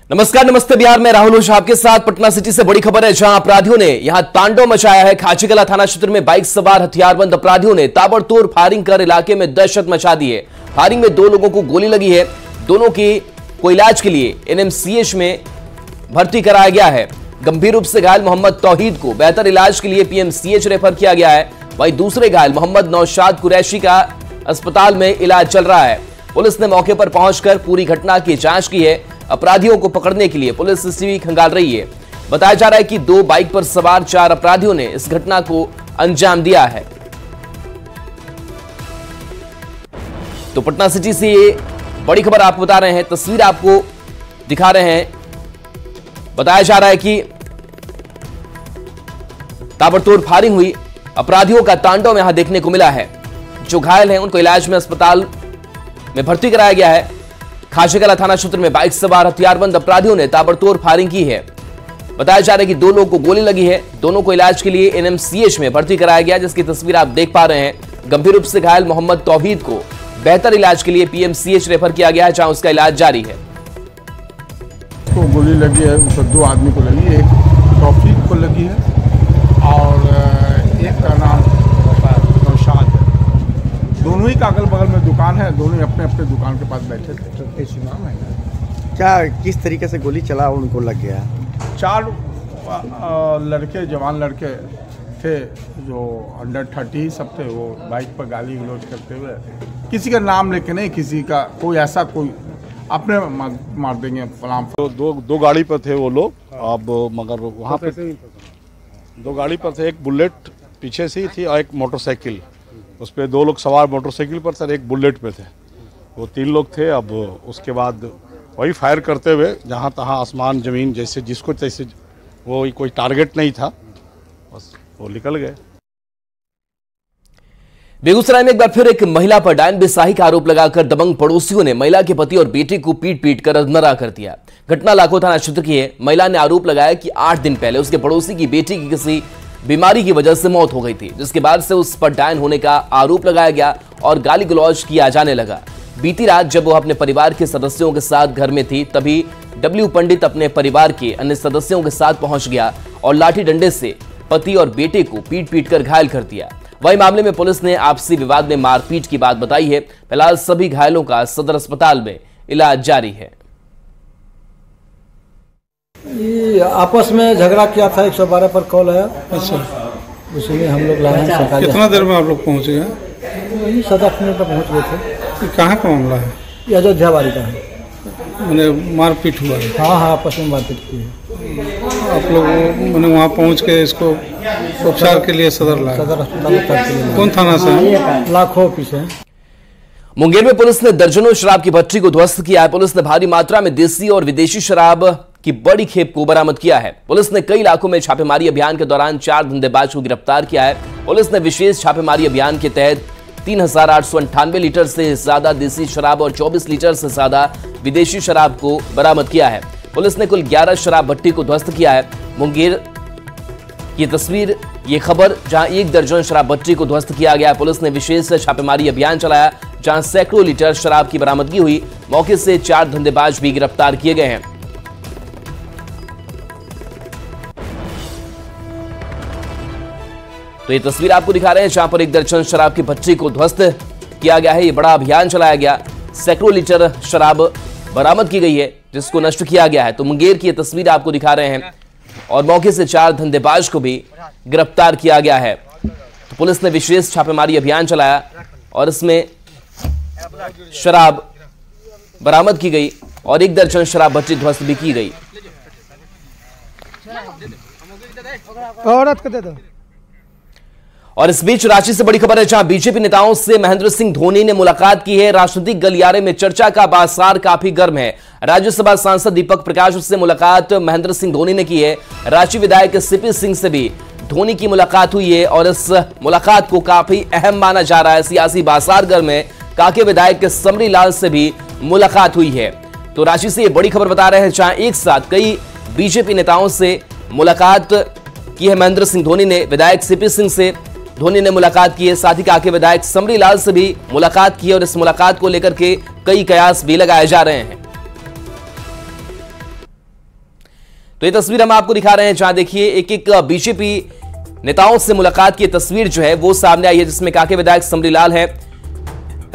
नमस्कार, नमस्ते बिहार में राहुल ओझा आपके साथ। पटना सिटी से बड़ी खबर है, जहां अपराधियों ने यहां तांडव मचाया है। खाचीकला थाना क्षेत्र में बाइक सवार हथियारबंद अपराधियों ने ताबड़तोड़ फायरिंग कर इलाके में दहशत मचा दी है। फायरिंग में 2 लोगों को गोली लगी है। दोनों को इलाज के लिए एनएमसीएच में भर्ती कराया गया है। गंभीर रूप से घायल मोहम्मद तौहीद को बेहतर इलाज के लिए पीएमसीएच रेफर किया गया है। वहीं दूसरे घायल मोहम्मद नौशाद कुरैशी का अस्पताल में इलाज चल रहा है। पुलिस ने मौके पर पहुंचकर पूरी घटना की जांच की है। अपराधियों को पकड़ने के लिए पुलिस सीसीटीवी खंगाल रही है। बताया जा रहा है कि 2 बाइक पर सवार 4 अपराधियों ने इस घटना को अंजाम दिया है। तो पटना सिटी से ये बड़ी खबर आपको बता रहे हैं, तस्वीर आपको दिखा रहे हैं। बताया जा रहा है कि ताबड़तोड़ फायरिंग हुई, अपराधियों का तांडव यहां देखने को मिला है। जो घायल हैं उनको इलाज में अस्पताल में भर्ती कराया गया है। खाचीकला थाना क्षेत्र में बाइक सवार हथियारबंद अपराधियों ने ताबड़तोड़ फायरिंग की है। बताया जा रहा है कि 2 लोगों को गोली लगी है। दोनों को इलाज के लिए एनएमसीएच में भर्ती कराया गया, जिसकी तस्वीर आप देख पा रहे हैं। गंभीर रूप से घायल मोहम्मद तौहीद को बेहतर इलाज के लिए पीएमसीएच रेफर किया गया है, जहां उसका इलाज जारी है। को गोली लगी है, 2 आदमी को लगी है। एक तौहीद को लगी है और एक का नाम नौशाद है। दोनों ही का अगल बगल में दुकान है। दोनों ही अपने अपने दुकान के पास बैठे थे। ऐसी नाम है क्या, किस तरीके से गोली चला उनको लग गया? 4 लड़के, जवान लड़के थे जो अंडर 30 सब थे। वो बाइक पर गाली गलौज करते हुए, किसी का नाम लेके नहीं, किसी का कोई ऐसा कोई अपने मार देंगे फलाम। तो दो गाड़ी पर थे वो लोग। अब मगर वहाँ पे 2 गाड़ी पर थे। एक बुलेट पीछे से ही थी और एक मोटरसाइकिल। उस पर 2 लोग सवार मोटरसाइकिल पर थे, एक बुलेट पे थे। वो 3 लोग थे। अब उसके बाद वही फायर करते हुए जहाँ तहाँ आसमान ज़मीन जैसे जिसको जैसे, वो कोई टारगेट नहीं था, बस वो निकल गए। बेगूसराय में एक बार फिर एक महिला पर डायन बेसाही का आरोप लगाकर दबंग पड़ोसियों ने महिला के पति और बेटे को पीट पीट कर अधमरा कर दिया। घटना लाखों थाना क्षेत्र की है। महिला ने आरोप लगाया कि 8 दिन पहले उसके पड़ोसी की बेटी की किसी बीमारी की वजह से मौत हो गई थी, जिसके बाद से उस पर डायन होने का आरोप लगाया गया और गाली गलौज किया जाने लगा। बीती रात जब वो अपने परिवार के सदस्यों के साथ घर में थी, तभी डब्ल्यू पंडित अपने परिवार के अन्य सदस्यों के साथ पहुंच गया और लाठी डंडे से पति और बेटे को पीट पीट कर घायल कर दिया। वही मामले में पुलिस ने आपसी विवाद में मारपीट की बात बताई है। फिलहाल सभी घायलों का सदर अस्पताल में इलाज जारी है। ये आपस में झगड़ा किया था, 112 पर कॉल आया। अच्छा, उसी में हम लोग लाए हैं। कितना देर में आप लोग पहुँच गए? वही 7-8 मिनट पर पहुँच गए थे। ये कहाँ का मामला है? ये अयोध्या बारी का है। मैंने मारपीट हुआ है? हाँ, आपस में मारपीट की है। आप लोग मैंने वहाँ पहुँच के इसको उपचार के लिए सदर लाए? सदर अस्पताल। कौन थाना से है? लाखों ऑफिस है। मुंगेर में पुलिस ने दर्जनों शराब की भट्टी को ध्वस्त किया है। पुलिस ने भारी मात्रा में देसी और विदेशी शराब की बड़ी खेप को बरामद किया है। पुलिस ने कई इलाकों में छापेमारी अभियान के दौरान 4 धंधेबाज को गिरफ्तार किया है। पुलिस ने विशेष छापेमारी अभियान के तहत 3898 लीटर से ज्यादा देसी शराब और 24 लीटर से ज्यादा विदेशी शराब को बरामद किया है। पुलिस ने कुल 11 शराब भट्टी को ध्वस्त किया है। मुंगेर की तस्वीर, ये खबर, जहां 1 दर्जन शराब भट्टी को ध्वस्त किया गया। पुलिस ने विशेष छापेमारी अभियान चलाया, जहां सैकड़ों लीटर शराब की बरामदगी हुई। मौके से 4 धंधेबाज भी गिरफ्तार किए गए हैं। तो ये तस्वीर आपको दिखा रहे हैं, जहां पर 1 दर्जन शराब की भट्टी को ध्वस्त किया गया है। ये बड़ा अभियान चलाया गया, सैकड़ों लीटर शराब बरामद की गई है, जिसको नष्ट किया गया है। तो मुंगेर की ये तस्वीर आपको दिखा रहे हैं और मौके से 4 धंधेबाज को भी गिरफ्तार किया गया है। तो पुलिस ने विशेष छापेमारी अभियान चलाया और इसमें शराब बरामद की गई और 1 दर्जन शराब भट्टी ध्वस्त भी की गई। और इस बीच रांची से बड़ी खबर है, जहां बीजेपी नेताओं से महेंद्र सिंह धोनी ने मुलाकात की है। राजनीतिक गलियारे में चर्चा का बाजार काफी गर्म है। राज्यसभा सांसद दीपक प्रकाश से मुलाकात महेंद्र सिंह धोनी ने की है। रांची विधायक सीपी सिंह से भी धोनी की मुलाकात हुई है और इस मुलाकात को काफी अहम माना जा रहा है। सियासी बाजार गर्म है। कांके विधायक समरी लाल से भी मुलाकात हुई है। तो रांची से ये बड़ी खबर बता रहे हैं, जहां एक साथ कई बीजेपी नेताओं से मुलाकात की है महेंद्र सिंह धोनी ने। विधायक सीपी सिंह से धोनी ने मुलाकात की है, साथ ही कांके विधायक समरी लाल से भी मुलाकात की है और इस मुलाकात को लेकर के कई कयास भी लगाए जा रहे हैं। तो ये तस्वीर हम आपको दिखा रहे हैं, जहां देखिए एक एक बीजेपी नेताओं से मुलाकात की तस्वीर जो है वो सामने आई है, जिसमें कांके विधायक समरीलाल है,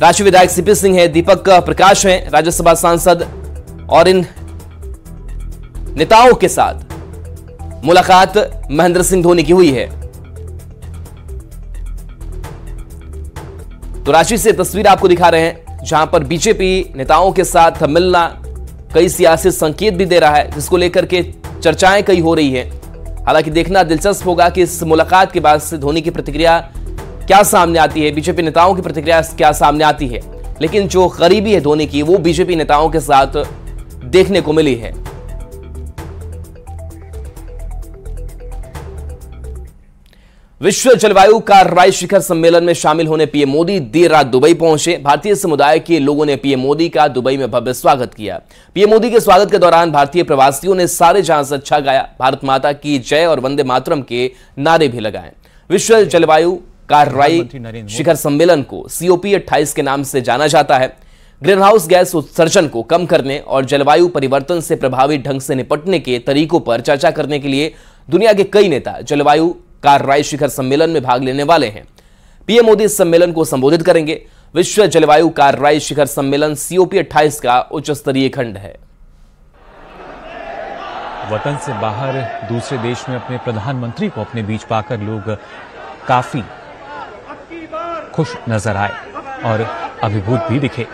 रांची विधायक सीपी सिंह है, दीपक प्रकाश है, राज्यसभा सांसद, और इन नेताओं के साथ मुलाकात महेंद्र सिंह धोनी की हुई है। तो रांची से तस्वीर आपको दिखा रहे हैं, जहां पर बीजेपी नेताओं के साथ मिलना कई सियासी संकेत भी दे रहा है, जिसको लेकर के चर्चाएं कई हो रही है। हालांकि देखना दिलचस्प होगा कि इस मुलाकात के बाद से धोनी की प्रतिक्रिया क्या सामने आती है, बीजेपी नेताओं की प्रतिक्रिया क्या सामने आती है। लेकिन जो करीबी है धोनी की, वो बीजेपी नेताओं के साथ देखने को मिली है। विश्व जलवायु कार्रवाई शिखर सम्मेलन में शामिल होने पीएम मोदी देर रात दुबई पहुंचे। भारतीय समुदाय के लोगों ने पीएम मोदी का दुबई में भव्य स्वागत किया। पीएम मोदी के स्वागत के दौरान भारतीय प्रवासियों ने सारे जहां से अच्छा गाया, भारत माता की जय और वंदे मातरम के नारे भी लगाए। विश्व जलवायु कार्रवाई शिखर सम्मेलन को COP28 के नाम से जाना जाता है। ग्रीन हाउस गैस उत्सर्जन को कम करने और जलवायु परिवर्तन से प्रभावी ढंग से निपटने के तरीकों पर चर्चा करने के लिए दुनिया के कई नेता जलवायु कार्रवाई शिखर सम्मेलन में भाग लेने वाले हैं। पीएम मोदी इस सम्मेलन को संबोधित करेंगे। विश्व जलवायु कार्रवाई शिखर सम्मेलन COP28 का उच्च स्तरीय खंड है। वतन से बाहर दूसरे देश में अपने प्रधानमंत्री को अपने बीच पाकर लोग काफी खुश नजर आए और अभिभूत भी दिखे।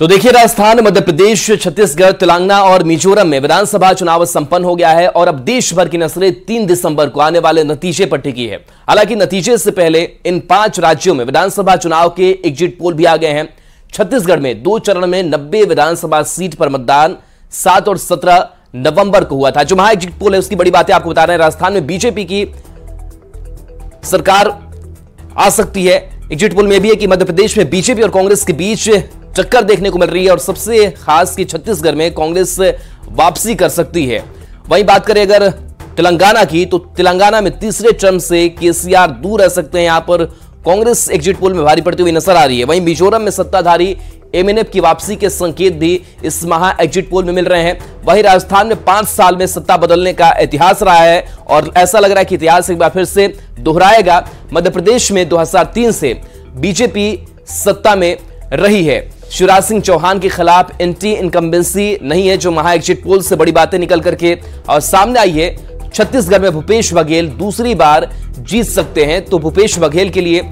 तो देखिए, राजस्थान, मध्य प्रदेश, छत्तीसगढ़, तेलंगाना और मिजोरम में विधानसभा चुनाव संपन्न हो गया है और अब देश भर की नजरें 3 दिसंबर को आने वाले नतीजे पर टिकी है। हालांकि नतीजे से पहले इन 5 राज्यों में विधानसभा चुनाव के एग्जिट पोल भी आ गए हैं। छत्तीसगढ़ में 2 चरण में 90 विधानसभा सीट पर मतदान 7 और 17 नवंबर को हुआ था। जो वहां एग्जिट पोल है उसकी बड़ी बातें आपको बता रहे हैं। राजस्थान में बीजेपी की सरकार आ सकती है। एग्जिट पोल में भी है कि मध्य प्रदेश में बीजेपी और कांग्रेस के बीच टक्कर देखने को मिल रही है और सबसे खास कि छत्तीसगढ़ में कांग्रेस वापसी कर सकती है। वहीं बात करें अगर तेलंगाना की, तो तेलंगाना में तीसरे टर्म से केसीआर दूर रह सकते हैं। यहां पर कांग्रेस एग्जिट पोल में भारी पड़ती हुई नजर आ रही है। वहीं मिजोरम में सत्ताधारी MNF की वापसी के संकेत भी इस माह एग्जिट पोल में मिल रहे हैं। वहीं राजस्थान में 5 साल में सत्ता बदलने का इतिहास रहा है और ऐसा लग रहा है कि इतिहास एक बार फिर से दोहराएगा। मध्य प्रदेश में 2003 से बीजेपी सत्ता में रही है। शिवराज सिंह चौहान के खिलाफ एंटी इनकम्बेंसी नहीं है, जो महा एग्जिट पोल से बड़ी बातें निकल करके और सामने आई है। छत्तीसगढ़ में भूपेश बघेल दूसरी बार जीत सकते हैं, तो भूपेश बघेल के लिए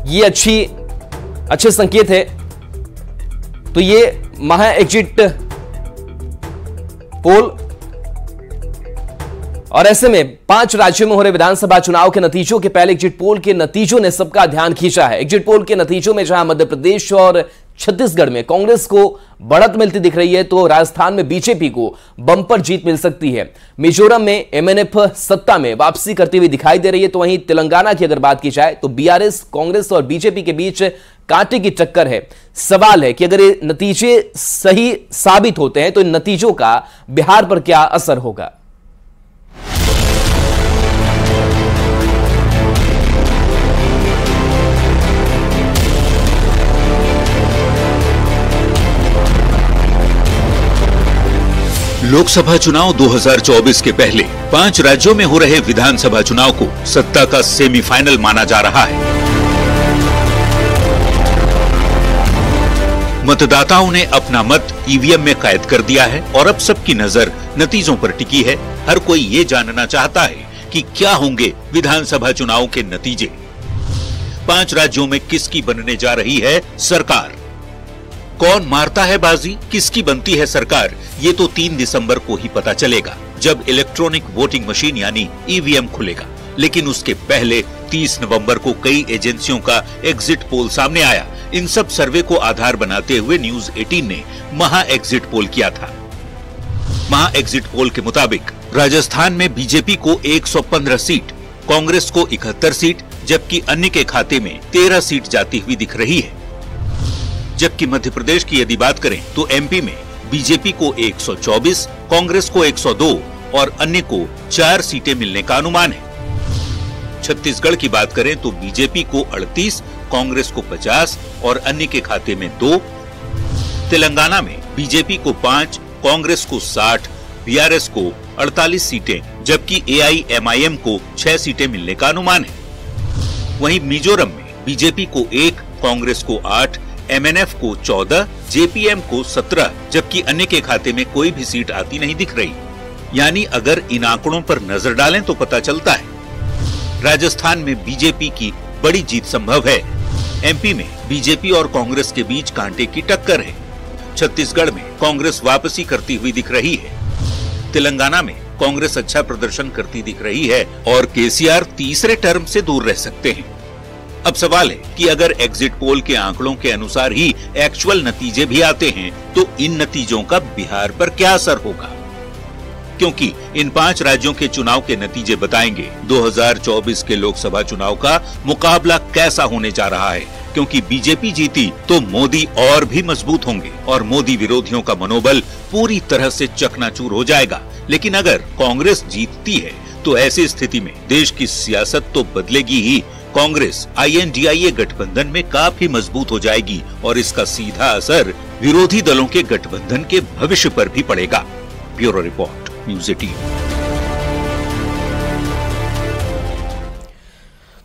ये अच्छे संकेत है। तो ये महा एग्जिट पोल और ऐसे में 5 राज्यों में हो रहे विधानसभा चुनाव के नतीजों के पहले एग्जिट पोल के नतीजों ने सबका ध्यान खींचा है। एग्जिट पोल के नतीजों में जहां मध्य प्रदेश और छत्तीसगढ़ में कांग्रेस को बढ़त मिलती दिख रही है, तो राजस्थान में बीजेपी को बंपर जीत मिल सकती है। मिजोरम में MNF सत्ता में वापसी करती हुई दिखाई दे रही है। तो वहीं तेलंगाना की अगर बात की जाए तो BRS, कांग्रेस और बीजेपी के बीच कांटे की टक्कर है। सवाल है कि अगर ये नतीजे सही साबित होते हैं तो इन नतीजों का बिहार पर क्या असर होगा। लोकसभा चुनाव 2024 के पहले 5 राज्यों में हो रहे विधानसभा चुनाव को सत्ता का सेमीफाइनल माना जा रहा है। मतदाताओं ने अपना मत ईवीएम में कैद कर दिया है और अब सबकी नजर नतीजों पर टिकी है। हर कोई ये जानना चाहता है कि क्या होंगे विधानसभा चुनाव के नतीजे। 5 राज्यों में किसकी बनने जा रही है सरकार, कौन मारता है बाजी, किसकी बनती है सरकार, ये तो 3 दिसंबर को ही पता चलेगा, जब इलेक्ट्रॉनिक वोटिंग मशीन यानी ईवीएम खुलेगा। लेकिन उसके पहले 30 नवंबर को कई एजेंसियों का एग्जिट पोल सामने आया, इन सब सर्वे को आधार बनाते हुए न्यूज 18 ने महा एग्जिट पोल किया था। महा एग्जिट पोल के मुताबिक राजस्थान में बीजेपी को 115 सीट, कांग्रेस को 71 सीट, जबकि अन्य के खाते में 13 सीट जाती हुई दिख रही है। जबकि मध्य प्रदेश की यदि बात करें तो एमपी में बीजेपी को 124, कांग्रेस को 102 और अन्य को 4 सीटें मिलने का अनुमान है। छत्तीसगढ़ की बात करें तो बीजेपी को 38, कांग्रेस को 50 और अन्य के खाते में 2। तेलंगाना में बीजेपी को 5, कांग्रेस को 60, बीआरएस को 48 सीटें, जबकि एआईएमआईएम को 6 सीटें मिलने का अनुमान है। वहीं मिजोरम में बीजेपी को 1, कांग्रेस को 8, एमएनएफ को 14, जेपीएम को 17, जबकि अन्य के खाते में कोई भी सीट आती नहीं दिख रही। यानी अगर इन आंकड़ों पर नजर डालें तो पता चलता है राजस्थान में बीजेपी की बड़ी जीत संभव है। एमपी में बीजेपी और कांग्रेस के बीच कांटे की टक्कर है। छत्तीसगढ़ में कांग्रेस वापसी करती हुई दिख रही है। तेलंगाना में कांग्रेस अच्छा प्रदर्शन करती दिख रही है और केसीआर तीसरे टर्म से दूर रह सकते हैं। अब सवाल है कि अगर एग्जिट पोल के आंकड़ों के अनुसार ही एक्चुअल नतीजे भी आते हैं तो इन नतीजों का बिहार पर क्या असर होगा, क्योंकि इन 5 राज्यों के चुनाव के नतीजे बताएंगे 2024 के लोकसभा चुनाव का मुकाबला कैसा होने जा रहा है। क्योंकि बीजेपी जीती तो मोदी और भी मजबूत होंगे और मोदी विरोधियों का मनोबल पूरी तरह से चकनाचूर हो जाएगा। लेकिन अगर कांग्रेस जीतती है तो ऐसी स्थिति में देश की सियासत तो बदलेगी ही, कांग्रेस INDIA गठबंधन में काफी मजबूत हो जाएगी और इसका सीधा असर विरोधी दलों के गठबंधन के भविष्य पर भी पड़ेगा। Bureau report, news 18।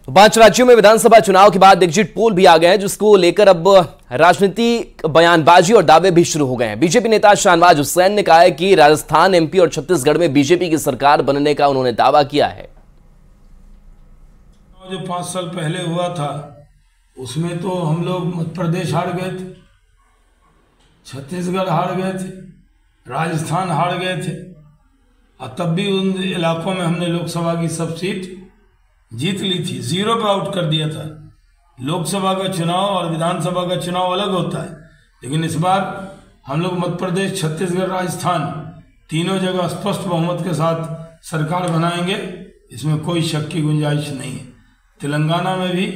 5 राज्यों में विधानसभा चुनाव के बाद एग्जिट पोल भी आ गए हैं, जिसको लेकर अब राजनीतिक बयानबाजी और दावे भी शुरू हो गए हैं। बीजेपी नेता शाहनवाज हुसैन ने कहा है कि राजस्थान, एमपी और छत्तीसगढ़ में बीजेपी की सरकार बनने का उन्होंने दावा किया है। जो 5 साल पहले हुआ था उसमें तो हम लोग मध्य प्रदेश हार गए थे, छत्तीसगढ़ हार गए थे, राजस्थान हार गए थे और तब भी उन इलाकों में हमने लोकसभा की सब सीट जीत ली थी, 0 पे आउट कर दिया था। लोकसभा का चुनाव और विधानसभा का चुनाव अलग होता है, लेकिन इस बार हम लोग मध्य प्रदेश, छत्तीसगढ़, राजस्थान तीनों जगह स्पष्ट बहुमत के साथ सरकार बनाएंगे, इसमें कोई शक की गुंजाइश नहीं है। तेलंगाना में भी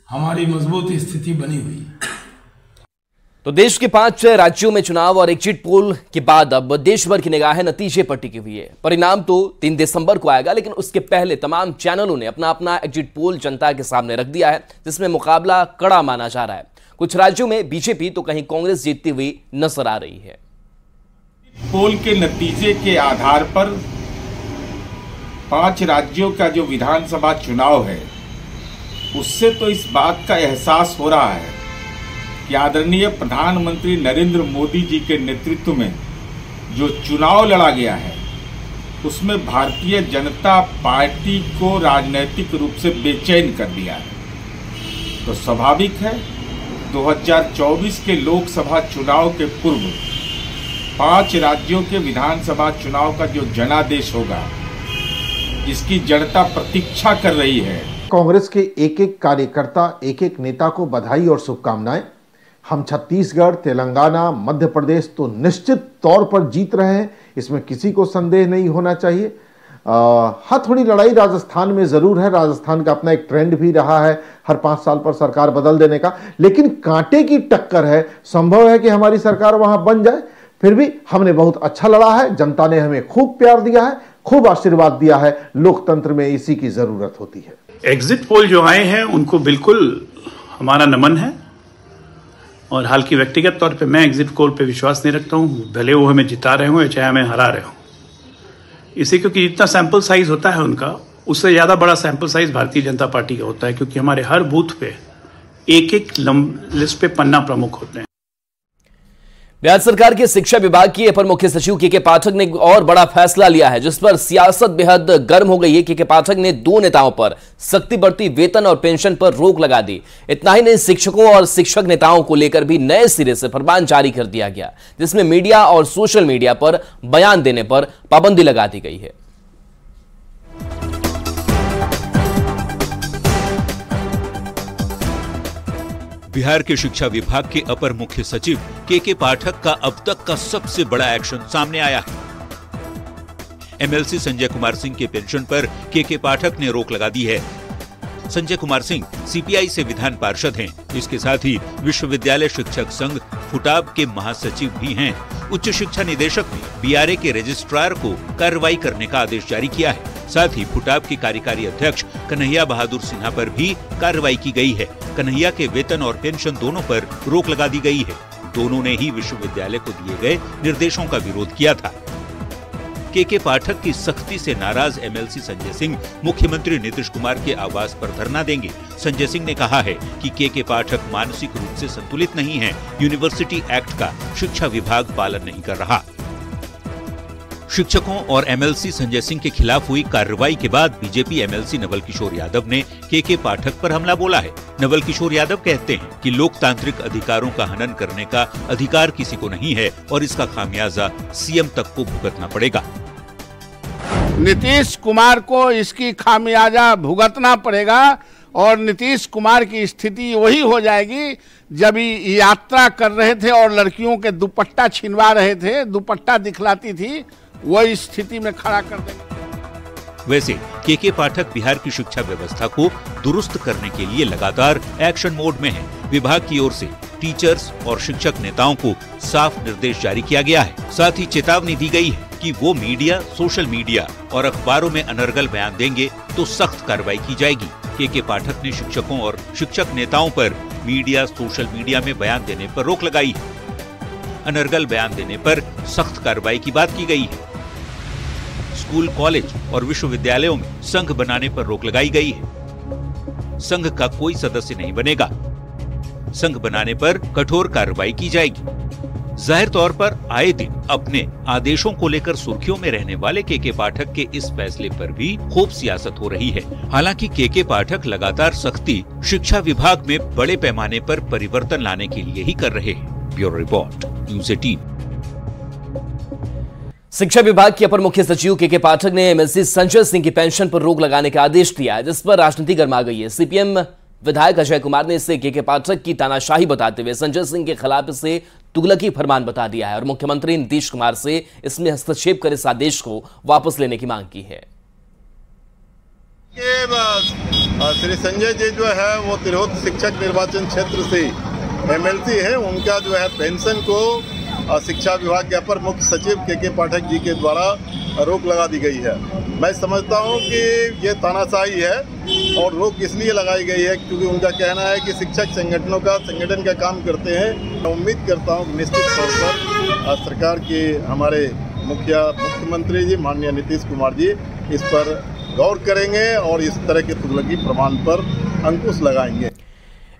हमारी मजबूत स्थिति बनी हुई है। तो देश के 5 राज्यों में चुनाव और एग्जिट पोल के बाद अब देश भर की निगाहें नतीजे पर टिकी हुई है। परिणाम तो 3 दिसंबर को आएगा, लेकिन उसके पहले तमाम चैनलों ने अपना अपना एग्जिट पोल जनता के सामने रख दिया है, जिसमें मुकाबला कड़ा माना जा रहा है। कुछ राज्यों में बीजेपी तो कहीं कांग्रेस जीतती हुई नजर आ रही है। पोल के नतीजे के आधार पर 5 राज्यों का जो विधानसभा चुनाव है उससे तो इस बात का एहसास हो रहा है कि आदरणीय प्रधानमंत्री नरेंद्र मोदी जी के नेतृत्व में जो चुनाव लड़ा गया है उसमें भारतीय जनता पार्टी को राजनीतिक रूप से बेचैन कर दिया है। तो स्वाभाविक है 2024 के लोकसभा चुनाव के पूर्व 5 राज्यों के विधानसभा चुनाव का जो जनादेश होगा, जिसकी जनता प्रतीक्षा कर रही है। कांग्रेस के एक एक कार्यकर्ता, एक एक नेता को बधाई और शुभकामनाएं। हम छत्तीसगढ़, तेलंगाना, मध्य प्रदेश तो निश्चित तौर पर जीत रहे हैं, इसमें किसी को संदेह नहीं होना चाहिए। हाँ, थोड़ी लड़ाई राजस्थान में जरूर है। राजस्थान का अपना एक ट्रेंड भी रहा है हर 5 साल पर सरकार बदल देने का, लेकिन कांटे की टक्कर है। संभव है कि हमारी सरकार वहां बन जाए। फिर भी हमने बहुत अच्छा लड़ा है, जनता ने हमें खूब प्यार दिया है, खूब आशीर्वाद दिया है। लोकतंत्र में इसी की जरूरत होती है। एग्जिट पोल जो आए हैं उनको बिल्कुल हमारा नमन है, और हालांकि व्यक्तिगत तौर पे मैं एग्जिट पोल पे विश्वास नहीं रखता हूँ, भले वो हमें जिता रहे हों चाहे हमें हरा रहे हों। इसे क्योंकि जितना सैंपल साइज होता है उनका, उससे ज़्यादा बड़ा sample size Bharatiya Janata party का होता है, क्योंकि हमारे हर बूथ पे एक एक लिस्ट पे पन्ना प्रमुख होते हैं। बिहार सरकार के शिक्षा विभाग की अपर मुख्य सचिव के पाठक ने और बड़ा फैसला लिया है, जिस पर सियासत बेहद गर्म हो गई है। के पाठक ने 2 नेताओं पर सख्ती बढ़ती वेतन और पेंशन पर रोक लगा दी। इतना ही नहीं, शिक्षकों और शिक्षक नेताओं को लेकर भी नए सिरे से फरमान जारी कर दिया गया, जिसमें मीडिया और सोशल मीडिया पर बयान देने पर पाबंदी लगा दी गई है। बिहार के शिक्षा विभाग के अपर मुख्य सचिव के पाठक का अब तक का सबसे बड़ा एक्शन सामने आया है। एमएलसी संजय कुमार सिंह के पेंशन पर के पाठक ने रोक लगा दी है। संजय कुमार सिंह सीपीआई से विधान पार्षद हैं। इसके साथ ही विश्वविद्यालय शिक्षक संघ फुटाब के महासचिव भी हैं। उच्च शिक्षा निदेशक ने बीआरए के रजिस्ट्रार को कार्रवाई करने का आदेश जारी किया है। साथ ही फुटाब के कार्यकारी अध्यक्ष कन्हैया बहादुर सिन्हा पर भी कार्रवाई की गई है। कन्हैया के वेतन और पेंशन दोनों पर रोक लगा दी गई है। दोनों ने ही विश्वविद्यालय को दिए गए निर्देशों का विरोध किया था। के पाठक की सख्ती से नाराज एमएलसी संजय सिंह मुख्यमंत्री नीतीश कुमार के आवास पर धरना देंगे। संजय सिंह ने कहा है कि के पाठक मानसिक रूप से संतुलित नहीं हैं। यूनिवर्सिटी एक्ट का शिक्षा विभाग पालन नहीं कर रहा। शिक्षकों और एमएलसी संजय सिंह के खिलाफ हुई कार्रवाई के बाद बीजेपी एमएलसी नवल किशोर यादव ने के पाठक पर हमला बोला है। नवल किशोर यादव कहते हैं कि लोकतांत्रिक अधिकारों का हनन करने का अधिकार किसी को नहीं है और इसका खामियाजा सीएम तक को भुगतना पड़ेगा। नीतीश कुमार को इसकी खामियाजा भुगतना पड़ेगा और नीतीश कुमार की स्थिति वही हो जाएगी जब यात्रा कर रहे थे और लड़कियों के दुपट्टा छिनवा रहे थे, दुपट्टा दिखलाती थी, वही स्थिति में खड़ा कर देंगे। वैसे के पाठक बिहार की शिक्षा व्यवस्था को दुरुस्त करने के लिए लगातार एक्शन मोड में है। विभाग की ओर से टीचर्स और शिक्षक नेताओं को साफ निर्देश जारी किया गया है। साथ ही चेतावनी दी गई है कि वो मीडिया, सोशल मीडिया और अखबारों में अनर्गल बयान देंगे तो सख्त कार्रवाई की जाएगी। के पाठक ने शिक्षकों और शिक्षक नेताओं पर मीडिया, सोशल मीडिया में बयान देने पर रोक लगाई है। अनर्गल बयान देने पर सख्त कार्रवाई की बात की गई है। स्कूल, कॉलेज और विश्वविद्यालयों में संघ बनाने पर रोक लगाई गई है। संघ का कोई सदस्य नहीं बनेगा। संघ बनाने पर कठोर कार्रवाई की जाएगी। जाहिर तौर पर आए दिन अपने आदेशों को लेकर सुर्खियों में रहने वाले के पाठक के इस फैसले पर भी खूब सियासत हो रही है। हालांकि के पाठक लगातार सख्ती शिक्षा विभाग में बड़े पैमाने पर परिवर्तन लाने के लिए ही कर रहे हैं। Bureau report, news 18। शिक्षा विभाग के अपर मुख्य सचिव के पाठक ने एमएलसी संजय सिंह की पेंशन पर रोक लगाने का आदेश दिया है, जिस पर राजनीति गर्मा गई है। सीपीएम विधायक अजय कुमार ने इसे के पाठक की तानाशाही बताते हुए संजय सिंह के खिलाफ इसे तुगलकी फरमान बता दिया है और मुख्यमंत्री नीतीश कुमार से इसमें हस्तक्षेप कर इस आदेश को वापस लेने की मांग की है। श्री संजय जी जो है वो तिरहुत शिक्षक निर्वाचन क्षेत्र से एमएलसी है। उनका जो है पेंशन को शिक्षा विभाग के अपर मुख्य सचिव के पाठक जी के द्वारा रोक लगा दी गई है। मैं समझता हूं कि ये तानाशाही है और रोक इसलिए लगाई गई है क्योंकि उनका कहना है कि शिक्षक संगठन का काम करते हैं। मैं उम्मीद करता हूं कि निश्चित तौर पर सरकार के हमारे मुख्यमंत्री जी माननीय नीतीश कुमार जी इस पर गौर करेंगे और इस तरह के तुगलकी प्रमाण पर अंकुश लगाएंगे।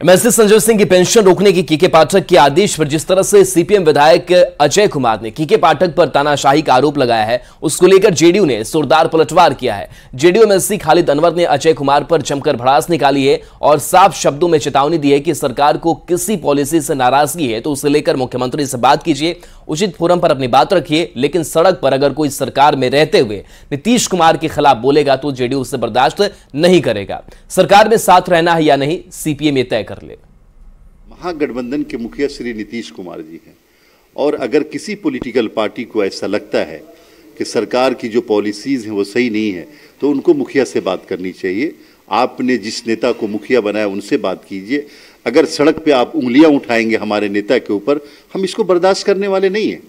एमएलसी संजय सिंह की पेंशन रोकने की के पाठक के आदेश पर जिस तरह से सीपीएम विधायक अजय कुमार ने के पाठक पर तानाशाही का आरोप लगाया है, उसको लेकर जेडीयू ने जोरदार पलटवार किया है। जेडीयू एमएलसी खालिद अनवर ने अजय कुमार पर जमकर भड़ास निकाली है और साफ शब्दों में चेतावनी दी है कि सरकार को किसी पॉलिसी से नाराजगी है तो उसे लेकर मुख्यमंत्री से बात कीजिए, उचित फोरम पर अपनी बात रखिए, लेकिन सड़क पर अगर कोई सरकार में रहते हुए नीतीश कुमार के खिलाफ बोलेगा तो जेडीयू उसे बर्दाश्त नहीं करेगा। सरकार में साथ रहना है या नहीं, सीपीएम ये तय कर ले। महागठबंधन के मुखिया श्री नीतीश कुमार जी हैं और अगर किसी पॉलिटिकल पार्टी को ऐसा लगता है कि सरकार की जो पॉलिसीज हैं वो सही नहीं है तो उनको मुखिया से बात करनी चाहिए। आपने जिस नेता को मुखिया बनाया उनसे बात कीजिए। अगर सड़क पे आप उंगलियां उठाएंगे हमारे नेता के ऊपर, हम इसको बर्दाश्त करने वाले नहीं हैं।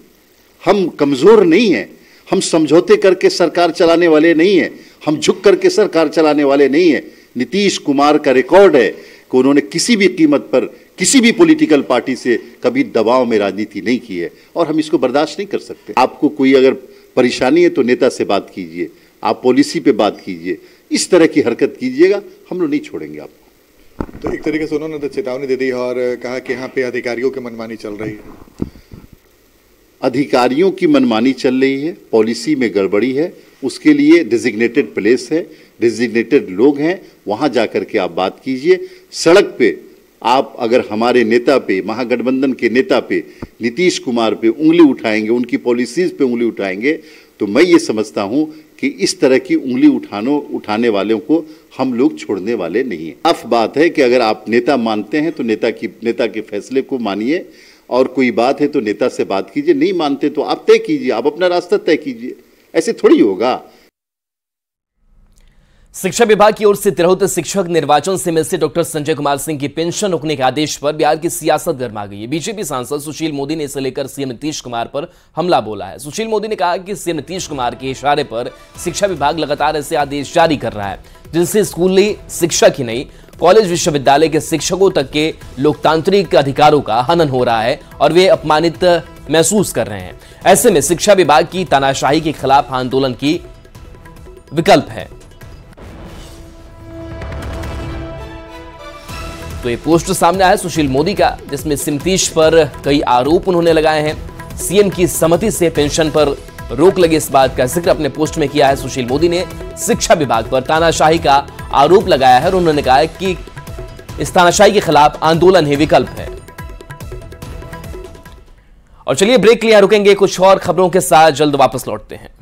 हम कमज़ोर नहीं हैं, हम समझौते करके सरकार चलाने वाले नहीं हैं, हम झुक करके सरकार चलाने वाले नहीं हैं। नीतीश कुमार का रिकॉर्ड है कि उन्होंने किसी भी कीमत पर किसी भी पॉलिटिकल पार्टी से कभी दबाव में राजनीति नहीं की है और हम इसको बर्दाश्त नहीं कर सकते। आपको कोई अगर परेशानी है तो नेता से बात कीजिए, आप पॉलिसी पे बात कीजिए। इस तरह की हरकत कीजिएगा, हम लोग नहीं छोड़ेंगे आपको। तो एक तरीके से उन्होंने तो चेतावनी दे दी और कहा कि यहाँ पे अधिकारियों की मनमानी चल रही है। अधिकारियों की मनमानी चल रही है, पॉलिसी में गड़बड़ी है, उसके लिए डिजिग्नेटेड प्लेस है, डिजिग्नेटेड लोग हैं, वहां जाकर के आप बात कीजिए। सड़क पे आप अगर हमारे नेता पे, महागठबंधन के नेता पे, नीतीश कुमार पे उंगली उठाएंगे, उनकी पॉलिसीज पे उंगली उठाएंगे तो मैं ये समझता हूं कि इस तरह की उंगली उठाने वालों को हम लोग छोड़ने वाले नहीं हैं। साफ बात है कि अगर आप नेता मानते हैं तो नेता के फैसले को मानिए, और कोई बात है तो नेता से बात कीजिए, नहीं मानते तो आप तय कीजिए, आप अपना रास्ता तय कीजिए, ऐसे थोड़ी होगा। शिक्षा विभाग की ओर से तिरहुत शिक्षक निर्वाचन से मिलते डॉक्टर संजय कुमार सिंह की पेंशन रोकने के आदेश पर बिहार की सियासत गर्मा गई है। बीजेपी सांसद सुशील मोदी ने इसे लेकर सीएम नीतीश कुमार पर हमला बोला है। सुशील मोदी ने कहा कि सीएम नीतीश कुमार के इशारे पर शिक्षा विभाग लगातार ऐसे आदेश जारी कर रहा है जिनसे स्कूली शिक्षक ही नहीं, कॉलेज विश्वविद्यालय के शिक्षकों तक के लोकतांत्रिक अधिकारों का हनन हो रहा है और वे अपमानित महसूस कर रहे हैं। ऐसे में शिक्षा विभाग की तानाशाही के खिलाफ आंदोलन की विकल्प है। तो ये पोस्ट सामने आया सुशील मोदी का, जिसमें नीतीश पर कई आरोप उन्होंने लगाए हैं। सीएम की सहमति से पेंशन पर रोक लगे, इस बात का जिक्र अपने पोस्ट में किया है। सुशील मोदी ने शिक्षा विभाग पर तानाशाही का आरोप लगाया है और उन्होंने कहा है कि इस तानाशाही के खिलाफ आंदोलन ही विकल्प है। और चलिए ब्रेक के लिए रुकेंगे, कुछ और खबरों के साथ जल्द वापस लौटते हैं।